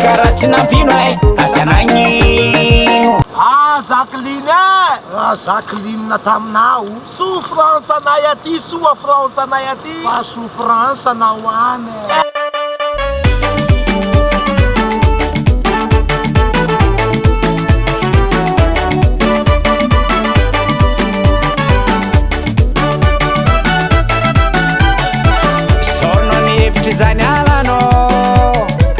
karatsinampino e azanagny Jacqueline Jacqueline taminao souffrance anay aty soa France anay aty fa souffrance anao any sono ny hevitry zany alano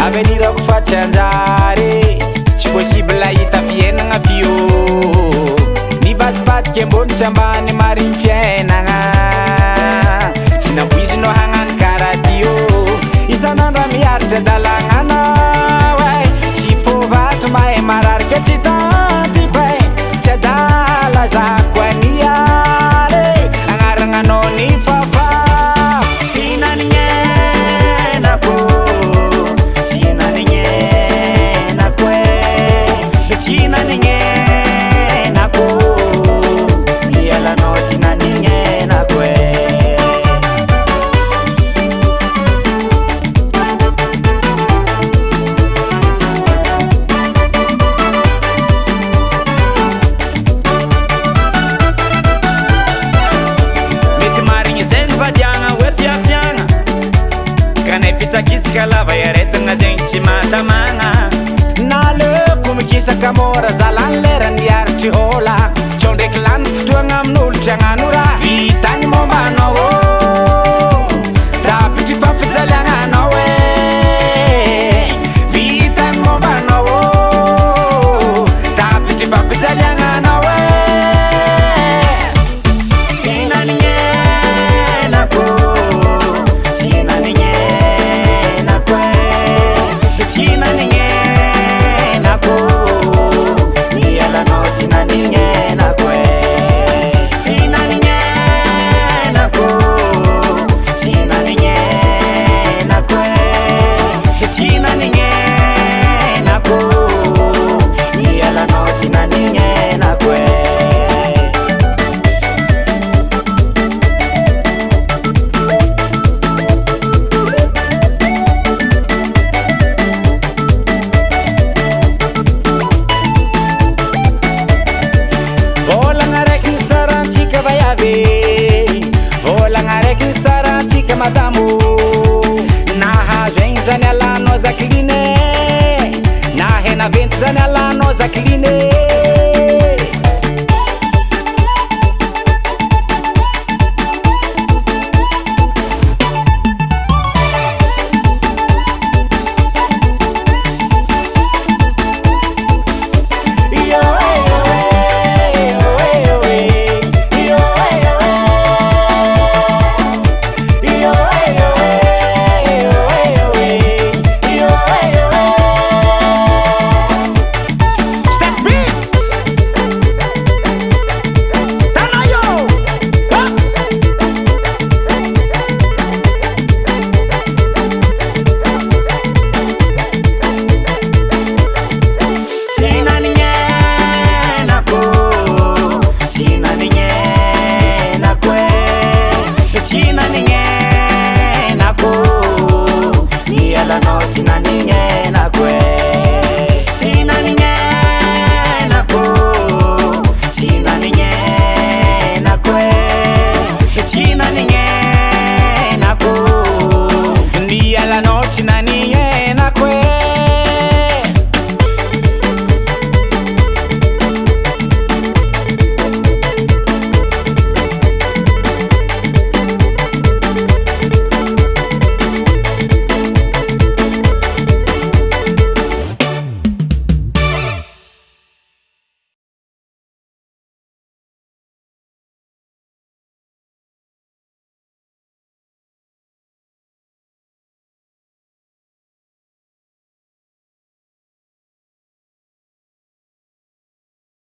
avenirako fatsy anjary tsy possible hita fiainagna fio nivadibadiky ambony sy ambany marigny fiainagna tsy nampoizinao hagnano karaha tio isan'andro miaritra dalagnanao e tsy fovato mahay mararika tsy tantiko e tsy adala zako aniale agnarananao ny fafa tsy nanignenako tsy nanignenako e tsy nanignenako mialanao tsy nanignenako e tsakitsika lava iaretagna zegny tsy matamagna naleko mikisaka mora zalany lera niaritry hola tsao ndraiky lany fotoagna amin'olo tsy agnano raha vitany mombanao ô tapitry fampijaliagnanao e vitany mombanao ô tapitry fampijaliagnanao e tsy nanignenako tsy nanignenako tsy nanignenako mialanao tsy nanignenako tsy nanignenako tsy nanignenako tsy nanignenako mialanao tsy nanignenako volagna raiky ny sarantsika vaiavy volagna raiky ny sarantsika madamo nahazo egny zany alanao Jacqueline nahena venty zany alanao Jacqueline Ningé